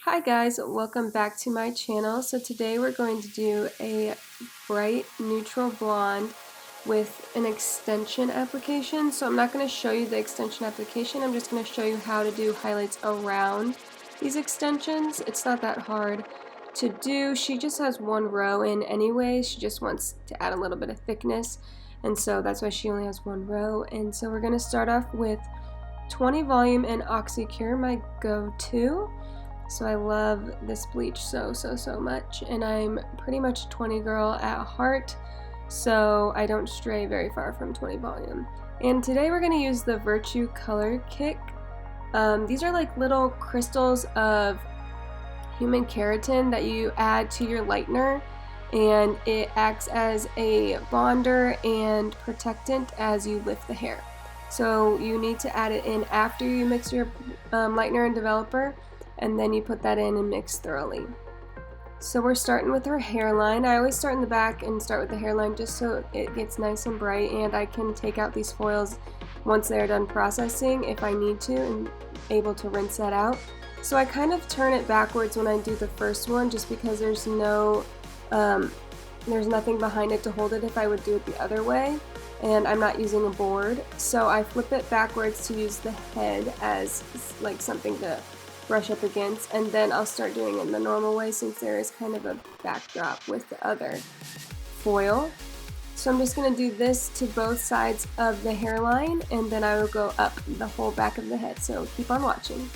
Hi guys, welcome back to my channel. So today we're going to do a bright neutral blonde with an extension application. So I'm not going to show you the extension application, I'm just going to show you how to do highlights around these extensions. It's not that hard to do. She just has one row in anyway. She just wants to add a little bit of thickness, and so that's why she only has one row. And so we're going to start off with 20 volume and Oxycure, my go-to. So I love this bleach so much, and I'm pretty much a 20 girl at heart, so I don't stray very far from 20 volume. And today we're going to use the Virtue Color Kick. These are like little crystals of human keratin that you add to your lightener, and it acts as a bonder and protectant as you lift the hair. So you need to add it in after you mix your lightener and developer, and then you put that in and mix thoroughly. So we're starting with her hairline. I always start in the back and start with the hairline just so it gets nice and bright, and I can take out these foils once they're done processing if I need to, and able to rinse that out. So I kind of turn it backwards when I do the first one, just because there's nothing behind it to hold it if I would do it the other way, and I'm not using a board. So I flip it backwards to use the head as like something to brush up against, and then I'll start doing it in the normal way since there is kind of a backdrop with the other foil. So I'm just going to do this to both sides of the hairline, and then I will go up the whole back of the head, so keep on watching.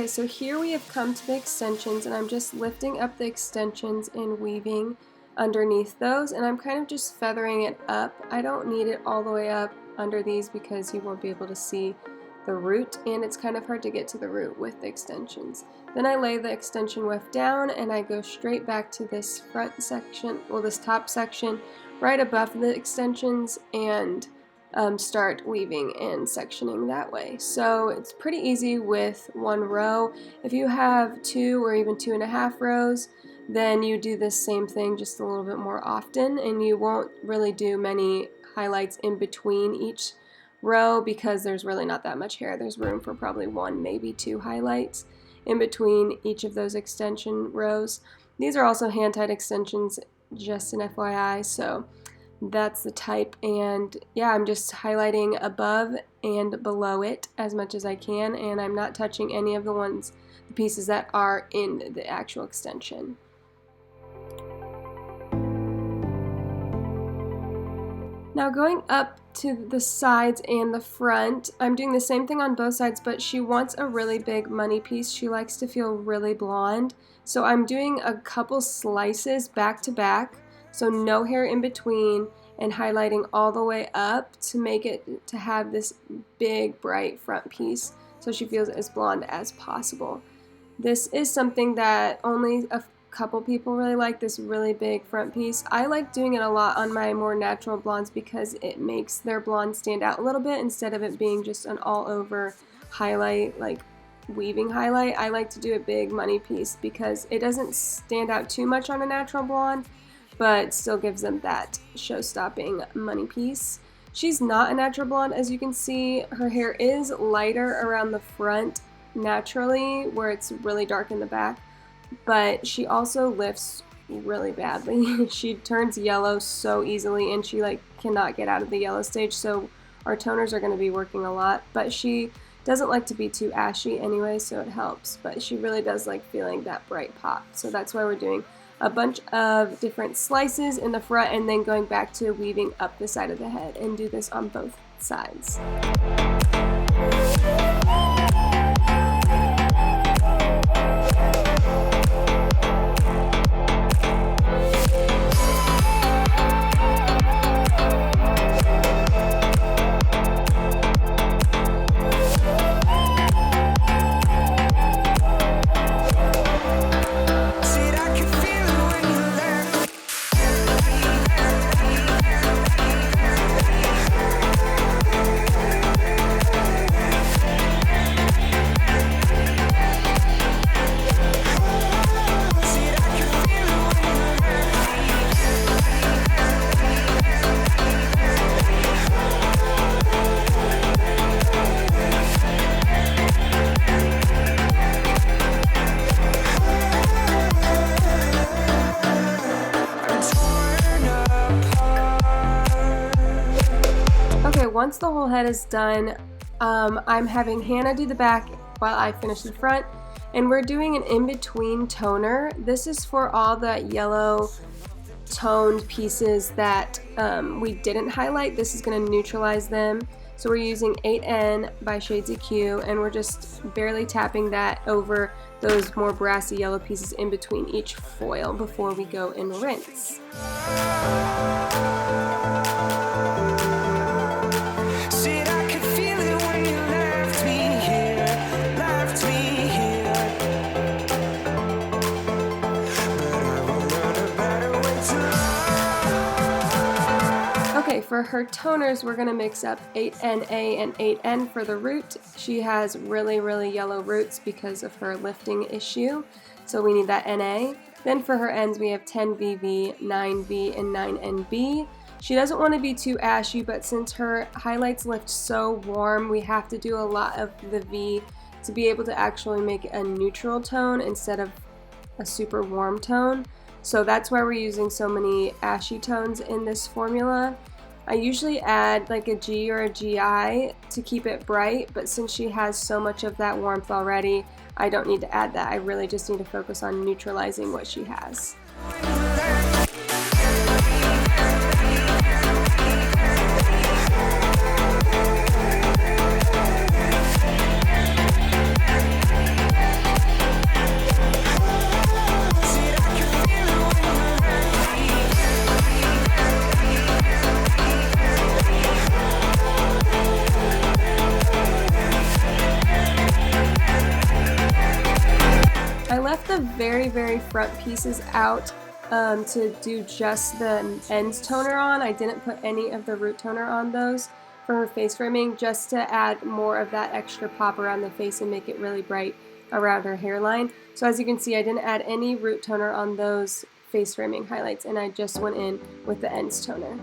So here we have come to the extensions, and I'm just lifting up the extensions and weaving underneath those, and I'm kind of just feathering it up. I don't need it all the way up under these because you won't be able to see the root, and it's kind of hard to get to the root with the extensions. Then I lay the extension weft down, and I go straight back to this front section, well, this top section right above the extensions, and start weaving and sectioning that way. So it's pretty easy with one row. If you have 2 or even 2.5 rows, then you do this same thing just a little bit more often, and you won't really do many highlights in between each row because there's really not that much hair. There's room for probably 1, maybe 2 highlights in between each of those extension rows. These are also hand-tied extensions, just an FYI, so that's the type. And yeah, I'm just highlighting above and below it as much as I can, and I'm not touching any of the pieces that are in the actual extension. Now going up to the sides and the front, I'm doing the same thing on both sides, but she wants a really big money piece. She likes to feel really blonde. So I'm doing a couple slices back to back, so no hair in between, and highlighting all the way up to make it to have this big bright front piece so she feels as blonde as possible. This is something that only a couple people really like, this really big front piece. I like doing it a lot on my more natural blondes because it makes their blonde stand out a little bit instead of it being just an all over highlight, like weaving highlight. I like to do a big money piece because it doesn't stand out too much on a natural blonde, but still gives them that show-stopping money piece. She's not a natural blonde, as you can see. Her hair is lighter around the front naturally, where it's really dark in the back, but she also lifts really badly. She turns yellow so easily, and she cannot get out of the yellow stage, so our toners are going to be working a lot, but she doesn't like to be too ashy anyway, so it helps, but she really does like feeling that bright pop, so that's why we're doing a bunch of different slices in the front and then going back to weaving up the side of the head, and do this on both sides. Once the whole head is done, I'm having Hannah do the back while I finish the front, and we're doing an in-between toner. This is for all the yellow toned pieces that we didn't highlight. This is going to neutralize them. So we're using 8N by Shades of Q, and we're just barely tapping that over those more brassy yellow pieces in between each foil before we go and rinse. For her toners, we're going to mix up 8NA and 8N for the root. She has really, really yellow roots because of her lifting issue, so we need that NA. Then for her ends, we have 10VV, 9V, and 9NB. She doesn't want to be too ashy, but since her highlights lift so warm, we have to do a lot of the V to be able to actually make a neutral tone instead of a super warm tone. So that's why we're using so many ashy tones in this formula. I usually add like a G or a GI to keep it bright, but since she has so much of that warmth already, I don't need to add that. I really just need to focus on neutralizing what she has. The very front pieces out to do just the ends toner on. I didn't put any of the root toner on those for her face framing, just to add more of that extra pop around the face and make it really bright around her hairline. So as you can see, I didn't add any root toner on those face framing highlights, and I just went in with the ends toner.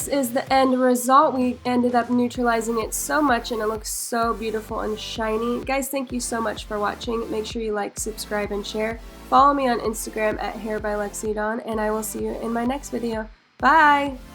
this is the end result. We ended up neutralizing it so much and it looks so beautiful and shiny. Guys, thank you so much for watching. Make sure you like, subscribe, and share. Follow me on Instagram at hairbylexidawn, and I will see you in my next video. Bye!